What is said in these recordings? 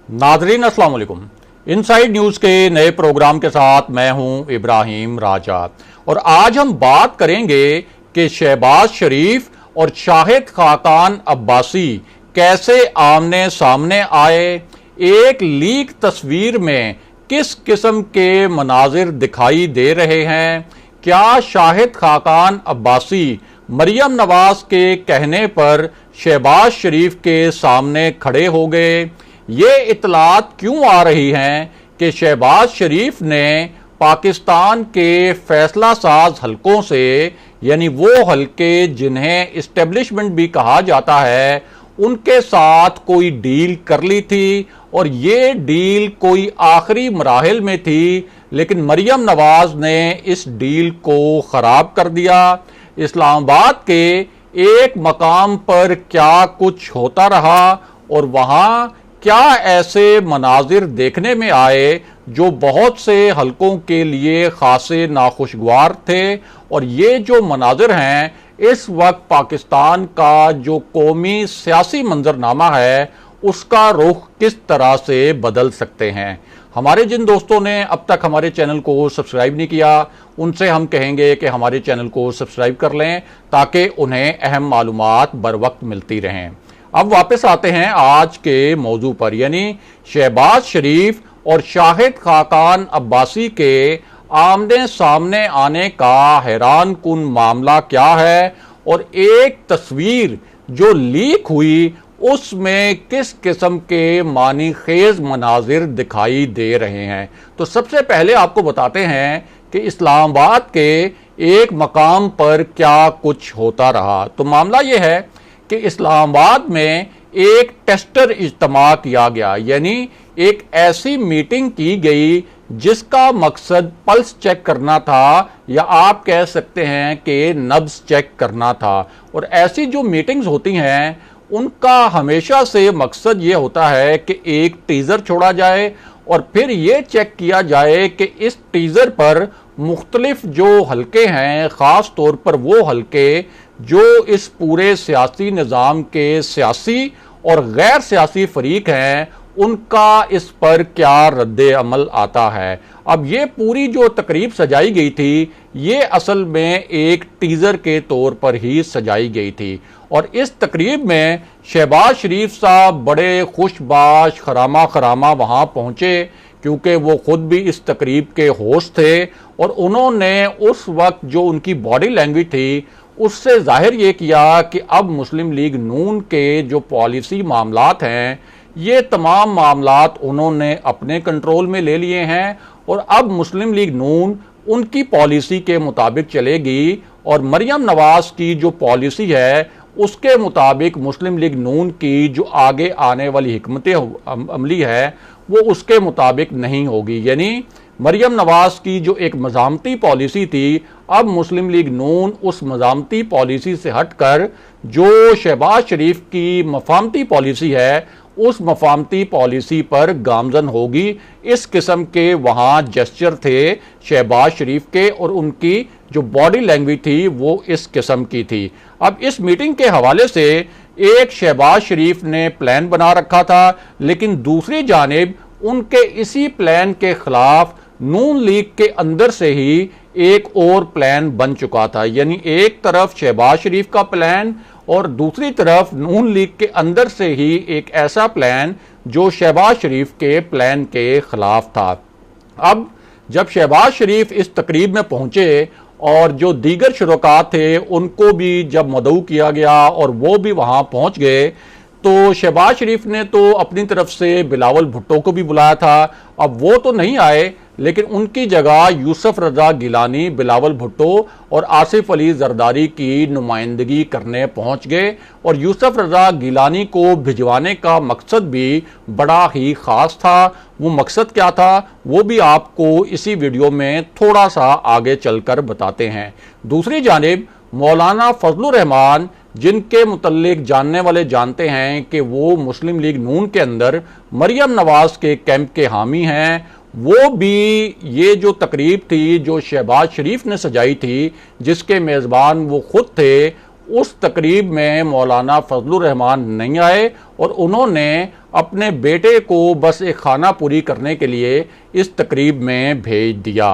नाजरीन अस्सलाम वालेकुम। इनसाइड न्यूज के नए प्रोग्राम के साथ मैं हूं इब्राहिम राजा और आज हम बात करेंगे कि शहबाज शरीफ और शाहिद खाकान अब्बासी कैसे आमने सामने आए, एक लीक तस्वीर में किस किस्म के मनाजिर दिखाई दे रहे हैं, क्या शाहिद खाकान अब्बासी मरियम नवाज के कहने पर शहबाज शरीफ के सामने खड़े हो गए। ये इतलात क्यों आ रही हैं कि शहबाज शरीफ ने पाकिस्तान के फैसला साज हलकों से, यानी वो हलके जिन्हें इस्टेब्लिशमेंट भी कहा जाता है, उनके साथ कोई डील कर ली थी और ये डील कोई आखिरी मराहिल में थी, लेकिन मरियम नवाज ने इस डील को खराब कर दिया। इस्लामाबाद के एक मकाम पर क्या कुछ होता रहा और वहां क्या ऐसे मनाजिर देखने में आए जो बहुत से हलकों के लिए खासे नाखुशगवार थे। और ये जो मनाजिर हैं, इस वक्त पाकिस्तान का जो कौमी सियासी मंजरनामा है उसका रुख किस तरह से बदल सकते हैं। हमारे जिन दोस्तों ने अब तक हमारे चैनल को सब्सक्राइब नहीं किया, उनसे हम कहेंगे कि हमारे चैनल को सब्सक्राइब कर लें ताकि उन्हें अहम मालूमात बर वक्त मिलती रहें। अब वापस आते हैं आज के मौजू पर, यानी शहबाज शरीफ और शाहिद खाकान अब्बासी के आमने सामने आने का हैरान कुन मामला क्या है और एक तस्वीर जो लीक हुई उसमें किस किस्म के मानी खेज मनाजिर दिखाई दे रहे हैं। तो सबसे पहले आपको बताते हैं कि इस्लामाबाद के एक मकाम पर क्या कुछ होता रहा। तो मामला यह है कि इस्लामाबाद में एक टेस्टर इज्तिमा किया गया, यानी एक ऐसी मीटिंग की गई जिसका मकसद पल्स चेक करना था, या आप कह सकते हैं कि नब्ज चेक करना था। और ऐसी जो मीटिंग्स होती हैं उनका हमेशा से मकसद ये होता है कि एक टीजर छोड़ा जाए और फिर ये चेक किया जाए कि इस टीजर पर मुख्तलिफ जो हलके हैं, ख़ास तौर पर वो हलके जो इस पूरे सियासी निज़ाम के सियासी और गैर सियासी फरीक हैं, उनका इस पर क्या रद्द अमल आता है। अब ये पूरी जो तकरीब सजाई गई थी, ये असल में एक टीज़र के तौर पर ही सजाई गई थी। और इस तकरीब में शहबाज शरीफ साहब बड़े खुशबाश खरामा खरामा वहाँ पहुँचे, क्योंकि वो खुद भी इस तकरीब के होस्ट थे और उन्होंने उस वक्त जो उनकी बॉडी लैंग्वेज थी उससे जाहिर ये किया कि अब मुस्लिम लीग नून के जो पॉलिसी मामलात हैं, ये तमाम मामलात उन्होंने अपने कंट्रोल में ले लिए हैं और अब मुस्लिम लीग नून उनकी पॉलिसी के मुताबिक चलेगी और मरियम नवाज की जो पॉलिसी है उसके मुताबिक मुस्लिम लीग नून की जो आगे आने वाली हिकमत अमली है वो उसके मुताबिक नहीं होगी। यानी मरियम नवाज की जो एक मज़ामती पॉलिसी थी, अब मुस्लिम लीग नून उस मज़ामती पॉलिसी से हटकर जो शहबाज शरीफ की मफामती पॉलिसी है उस मफामती पॉलिसी पर गामजन होगी। इस किस्म के वहाँ जेस्चर थे शहबाज शरीफ के और उनकी जो बॉडी लैंग्वेज थी वो इस किस्म की थी। अब इस मीटिंग के हवाले से एक शहबाज शरीफ ने प्लान बना रखा था, लेकिन दूसरी जानिब उनके इसी प्लान के खिलाफ नून लीग के अंदर से ही एक और प्लान बन चुका था। यानी एक तरफ शहबाज शरीफ का प्लान और दूसरी तरफ नून लीग के अंदर से ही एक ऐसा प्लान जो शहबाज शरीफ के प्लान के खिलाफ था। अब जब शहबाज शरीफ इस तकरीब में पहुंचे और जो दीगर शुरका थे उनको भी जब मदऊ किया गया और वो भी वहां पहुंच गए, तो शहबाज शरीफ ने तो अपनी तरफ से बिलावल भुट्टो को भी बुलाया था। अब वो तो नहीं आए, लेकिन उनकी जगह यूसुफ रजा गिलानी, बिलावल भुट्टो और आसिफ अली जरदारी की नुमाइंदगी करने पहुंच गए। और यूसुफ रजा गिलानी को भिजवाने का मकसद भी बड़ा ही ख़ास था। वो मकसद क्या था वो भी आपको इसी वीडियो में थोड़ा सा आगे चलकर बताते हैं। दूसरी जानिब मौलाना फजलुर रहमान, जिनके मुतल्लिक जानने वाले जानते हैं कि वो मुस्लिम लीग नून के अंदर मरियम नवाज के कैंप के हामी हैं, वो भी ये जो तकरीब थी जो शहबाज शरीफ ने सजाई थी, जिसके मेज़बान वो खुद थे, उस तकरीब में मौलाना फजलुर रहमान नहीं आए और उन्होंने अपने बेटे को बस एक खाना पूरी करने के लिए इस तकरीब में भेज दिया।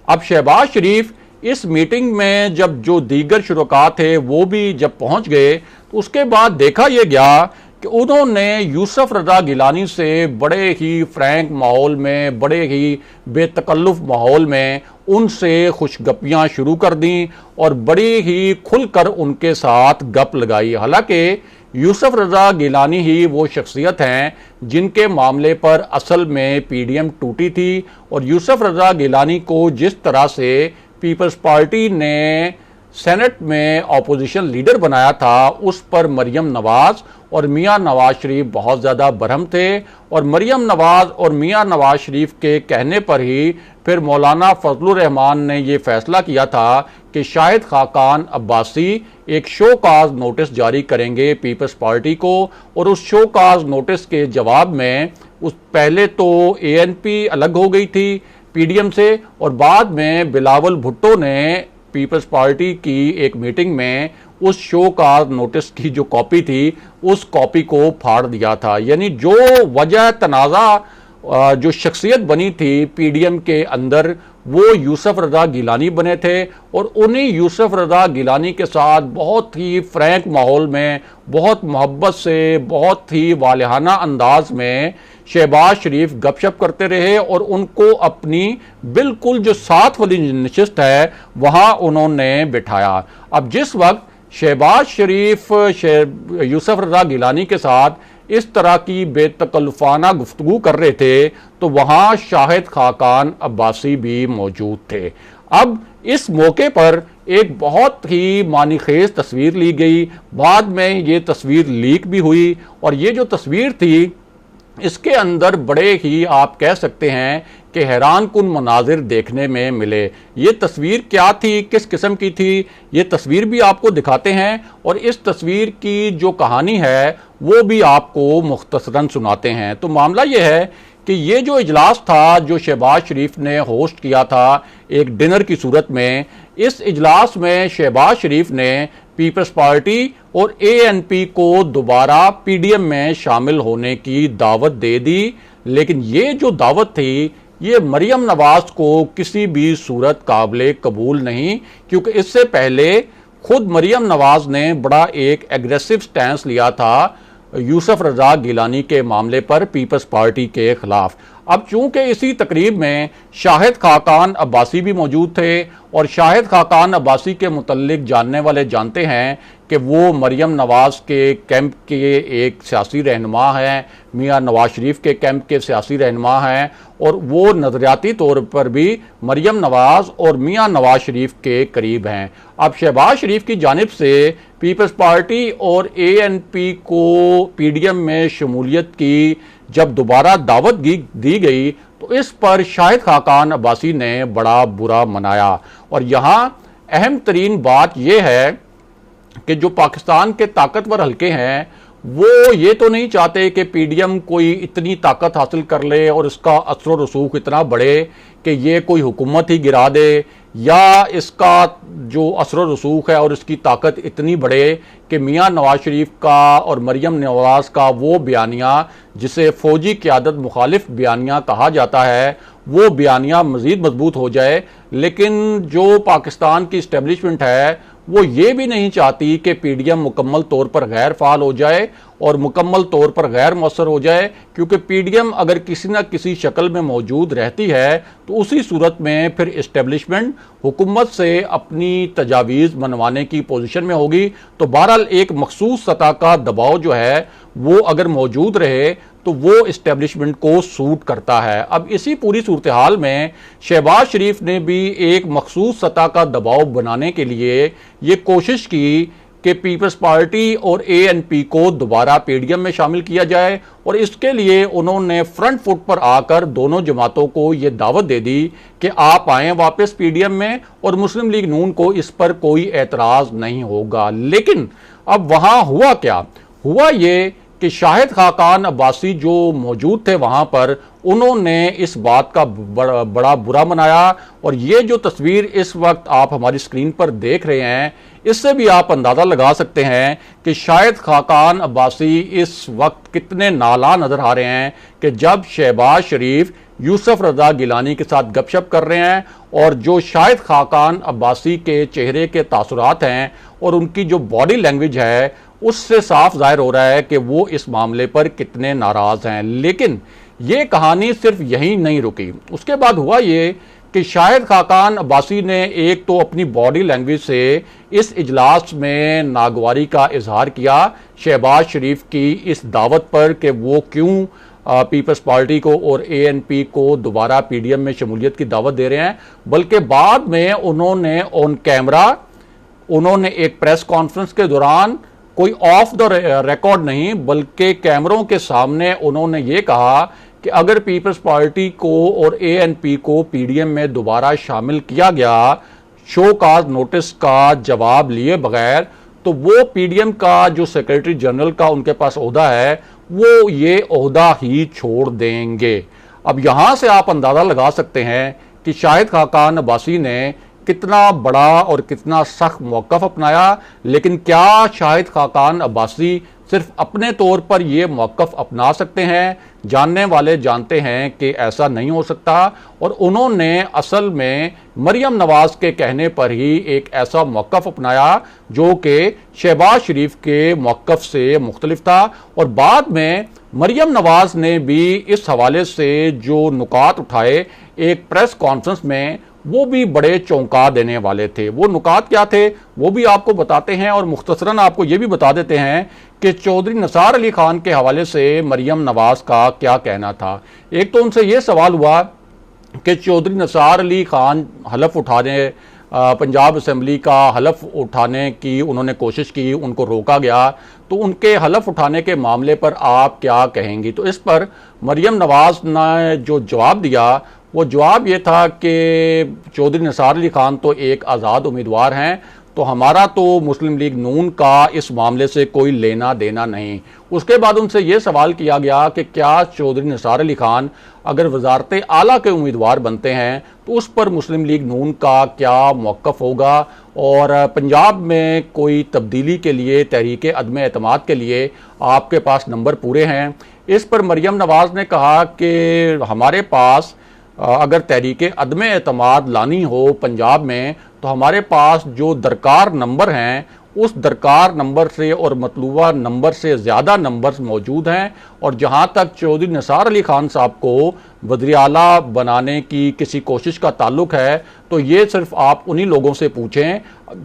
अब शहबाज शरीफ इस मीटिंग में जब जो दीगर शुरका थे वो भी जब पहुंच गए तो उसके बाद देखा यह गया कि उन्होंने यूसुफ रजा गिलानी से बड़े ही फ्रैंक माहौल में, बड़े ही बेतकल्लुफ माहौल में उनसे खुशगपियां शुरू कर दी और बड़ी ही खुलकर उनके साथ गप लगाई। हालांकि यूसुफ रजा गिलानी ही वो शख्सियत हैं जिनके मामले पर असल में पीडीएम टूटी थी और यूसुफ रजा गिलानी को जिस तरह से पीपल्स पार्टी ने सेनेट में ऑपोजिशन लीडर बनाया था उस पर मरियम नवाज और मियां नवाज शरीफ बहुत ज़्यादा बरहम थे और मरियम नवाज और मियां नवाज शरीफ के कहने पर ही फिर मौलाना फजलुर रहमान ने ये फैसला किया था कि शाहिद खाकान अब्बासी एक शो काज नोटिस जारी करेंगे पीपल्स पार्टी को और उस शो काज नोटिस के जवाब में उस पहले तो एएनपी अलग हो गई थी पीडीएम से और बाद में बिलावल भुट्टो ने पीपल्स पार्टी की एक मीटिंग में उस शो का नोटिस की जो कॉपी थी उस कॉपी को फाड़ दिया था। यानी जो वजह तनाज़ा जो शख्सियत बनी थी पीडीएम के अंदर वो यूसुफ रजा गिलानी बने थे और उन्हीं यूसुफ रजा गिलानी के साथ बहुत ही फ्रैंक माहौल में, बहुत मोहब्बत से, बहुत ही वालिहाना अंदाज में शहबाज शरीफ गपशप करते रहे और उनको अपनी बिल्कुल जो साथ वाली नशिस्त है वहां उन्होंने बिठाया। अब जिस वक्त शहबाज शरीफ यूसुफ रजा गिलानी के साथ इस तरह की बेतकल्लुफाना गुफ्तगू कर रहे थे तो वहां शाहिद खाकान अब्बासी भी मौजूद थे। अब इस मौके पर एक बहुत ही मानीखेज तस्वीर ली गई, बाद में ये तस्वीर लीक भी हुई और ये जो तस्वीर थी इसके अंदर बड़े ही आप कह सकते हैं कि हैरान कुन मनाजिर देखने में मिले। ये तस्वीर क्या थी, किस किस्म की थी, ये तस्वीर भी आपको दिखाते हैं और इस तस्वीर की जो कहानी है वो भी आपको मुख्तसरन सुनाते हैं। तो मामला ये है कि ये जो इजलास था जो शहबाज शरीफ ने होस्ट किया था एक डिनर की सूरत में, इस इजलास में शहबाज शरीफ ने पीपल्स पार्टी और एएनपी को दोबारा पीडीएम में शामिल होने की दावत दे दी। लेकिन ये जो दावत थी ये मरियम नवाज को किसी भी सूरत काबिले कबूल नहीं, क्योंकि इससे पहले खुद मरियम नवाज ने बड़ा एक एग्रेसिव स्टैंस लिया था यूसुफ रजा गिलानी के मामले पर पीपल्स पार्टी के खिलाफ। अब चूंकि इसी तकरीब में शाहिद खाकान अब्बासी भी मौजूद थे और शाहिद खाकान अब्बासी के मुतल्लिक जानने वाले जानते हैं कि वो मरियम नवाज के कैंप के एक सियासी रहनुमा हैं, मियां नवाज शरीफ के कैंप के सियासी रहनुमा हैं और वो नज़रियाती तौर पर भी मरियम नवाज और मियां नवाज शरीफ के करीब हैं। अब शहबाज शरीफ की जानिब से पीपल्स पार्टी और एएनपी को पीडीएम में शमूलियत की जब दोबारा दावत दी गई तो इस पर शाहिद खाकान अब्बासी ने बड़ा बुरा मनाया। और यहाँ अहम तरीन बात यह है कि जो पाकिस्तान के ताकतवर हल्के हैं वो ये तो नहीं चाहते कि पीडीएम कोई इतनी ताकत हासिल कर ले और इसका असर व रसूख इतना बढ़े कि ये कोई हुकूमत ही गिरा दे, या इसका जो असर व रसूख है और इसकी ताकत इतनी बढ़े कि मियां नवाज शरीफ का और मरियम नवाज का वो बयानिया जिसे फौजी क़यादत मुखालिफ बयानिया कहा जाता है वो बयानिया मज़ीद मजबूत हो जाए। लेकिन जो पाकिस्तान की इस्टेब्लिशमेंट है वो ये भी नहीं चाहती कि पीडीएम मुकम्मल तौर पर गैर फाल हो जाए और मुकम्मल तौर पर गैर मौसर हो जाए, क्योंकि पीडीएम अगर किसी न किसी शक्ल में मौजूद रहती है तो उसी सूरत में फिर इस्टेब्लिशमेंट हुकूमत से अपनी तजावीज़ मनवाने की पोजीशन में होगी। तो बहरहाल एक मखसूस सतह का दबाव जो है वो अगर मौजूद रहे तो वो इस्टेब्लिशमेंट को सूट करता है। अब इसी पूरी सूरत हाल में शहबाज शरीफ ने भी एक मखसूस सतह का दबाव बनाने के लिए ये कोशिश की कि पीपल्स पार्टी और एएनपी को दोबारा पीडीएम में शामिल किया जाए और इसके लिए उन्होंने फ्रंट फुट पर आकर दोनों जमातों को ये दावत दे दी कि आप आएं वापस पीडीएम में और मुस्लिम लीग नून को इस पर कोई एतराज नहीं होगा। लेकिन अब वहां हुआ क्या, हुआ ये कि शाहिद खाकान अब्बासी जो मौजूद थे वहां पर उन्होंने इस बात का बड़ा बुरा मनाया। और ये जो तस्वीर इस वक्त आप हमारी स्क्रीन पर देख रहे हैं इससे भी आप अंदाज़ा लगा सकते हैं कि शाहिद खाकान अब्बासी इस वक्त कितने नाला नज़र आ रहे हैं कि जब शहबाज शरीफ यूसुफ रजा गिलानी के साथ गपशप कर रहे हैं और जो शाहिद खाकान अब्बासी के चेहरे के तासुरात हैं और उनकी जो बॉडी लैंग्वेज है उससे साफ जाहिर हो रहा है कि वो इस मामले पर कितने नाराज़ हैं। लेकिन ये कहानी सिर्फ यहीं नहीं रुकी। उसके बाद हुआ ये कि शाहिद खाकान अब्बासी ने एक तो अपनी बॉडी लैंग्वेज से इस इजलास में नागवारी का इजहार किया शहबाज शरीफ की इस दावत पर कि वो क्यों पीपल्स पार्टी को और एएनपी को दोबारा पीडीएम में शमूलियत की दावत दे रहे हैं, बल्कि बाद में उन्होंने ऑन कैमरा उन्होंने एक प्रेस कॉन्फ्रेंस के दौरान कोई ऑफ द रिकॉर्ड नहीं बल्कि कैमरों के सामने उन्होंने ये कहा कि अगर पीपल्स पार्टी को और एएनपी को पीडीएम में दोबारा शामिल किया गया शो काज नोटिस का जवाब लिए बगैर, तो वो पीडीएम का जो सेक्रेटरी जनरल का उनके पास ओहदा है वो ये ओहदा ही छोड़ देंगे। अब यहां से आप अंदाजा लगा सकते हैं कि शाहिद खाकान अब्बासी ने कितना बड़ा और कितना सख्त मौक़िफ़ अपनाया। लेकिन क्या शाहिद खाकान अब्बासी सिर्फ अपने तौर पर यह मौक़िफ़ अपना सकते हैं? जानने वाले जानते हैं कि ऐसा नहीं हो सकता और उन्होंने असल में मरियम नवाज के कहने पर ही एक ऐसा मौक़िफ़ अपनाया जो कि शहबाज शरीफ के मौक़िफ़ से मुख्तलिफ था। और बाद में मरियम नवाज ने भी इस हवाले से जो नुकात उठाए एक प्रेस कॉन्फ्रेंस में, वो भी बड़े चौंका देने वाले थे। वो नुकात क्या थे वो भी आपको बताते हैं और मुख्तसरन आपको ये भी बता देते हैं कि चौधरी निसार अली खान के हवाले से मरियम नवाज का क्या कहना था। एक तो उनसे ये सवाल हुआ कि चौधरी निसार अली खान हलफ उठाने पंजाब असम्बली का हलफ उठाने की उन्होंने कोशिश की, उनको रोका गया, तो उनके हलफ उठाने के मामले पर आप क्या कहेंगी? तो इस पर मरियम नवाज ने जो जवाब दिया वो जवाब ये था कि चौधरी निसार अली खान तो एक आज़ाद उम्मीदवार हैं, तो हमारा तो मुस्लिम लीग नून का इस मामले से कोई लेना देना नहीं। उसके बाद उनसे ये सवाल किया गया कि क्या चौधरी निसार अली खान अगर वजारत आला के उम्मीदवार बनते हैं तो उस पर मुस्लिम लीग नून का क्या मौक़िफ़ होगा और पंजाब में कोई तब्दीली के लिए तहरीक अदम एतमाद के लिए आपके पास नंबर पूरे हैं? इस पर मरियम नवाज ने कहा कि हमारे पास अगर तहरीक अदम एतमाद लानी हो पंजाब में तो हमारे पास जो दरकार नंबर हैं उस दरकार नंबर से और मतलूबा नंबर से ज़्यादा नंबर्स मौजूद हैं। और जहां तक चौधरी निसार अली खान साहब को वज़ीर आला बनाने की किसी कोशिश का ताल्लुक है तो ये सिर्फ आप उन्हीं लोगों से पूछें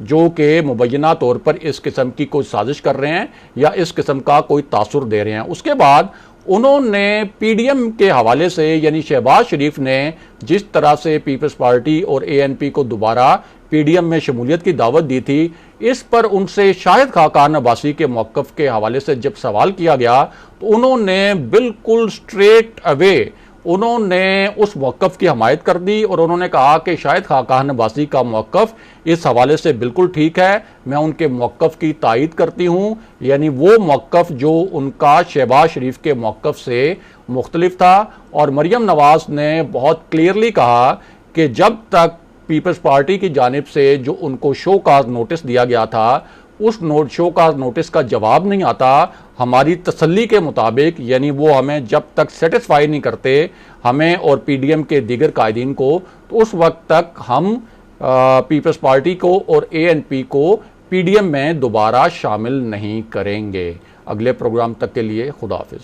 जो कि मुबैना तौर पर इस किस्म की कोई साजिश कर रहे हैं या इस किस्म का कोई तासुर दे रहे हैं। उसके बाद उन्होंने पीडीएम के हवाले से यानी शहबाज शरीफ ने जिस तरह से पीपल्स पार्टी और एएनपी को दोबारा पीडीएम में शमूलियत की दावत दी थी, इस पर उनसे शाहिद खाकान अब्बासी के मौक़िफ़ के हवाले से जब सवाल किया गया तो उन्होंने बिल्कुल स्ट्रेट अवे उन्होंने उस मौक़िफ़ की हमायत कर दी और उन्होंने कहा कि शाहिद खाकान अब्बासी का मौक़िफ़ इस हवाले से बिल्कुल ठीक है, मैं उनके मौक़िफ़ की तायीद करती हूँ। यानी वो मौक़िफ़ जो उनका शहबाज शरीफ के मौक़िफ़ से मुख्तलिफ था। और मरियम नवाज ने बहुत क्लियरली कहा कि जब तक पीपल्स पार्टी की जानिब से जो उनको शो काज नोटिस दिया गया था उस शो काज नोटिस का जवाब नहीं आता हमारी तसल्ली के मुताबिक, यानी वो हमें जब तक सेटिस्फाई नहीं करते हमें और पीडीएम के दीगर कायदीन को, तो उस वक्त तक हम पीपल्स पार्टी को और एएनपी को पीडीएम में दोबारा शामिल नहीं करेंगे। अगले प्रोग्राम तक के लिए खुदा हाफिज।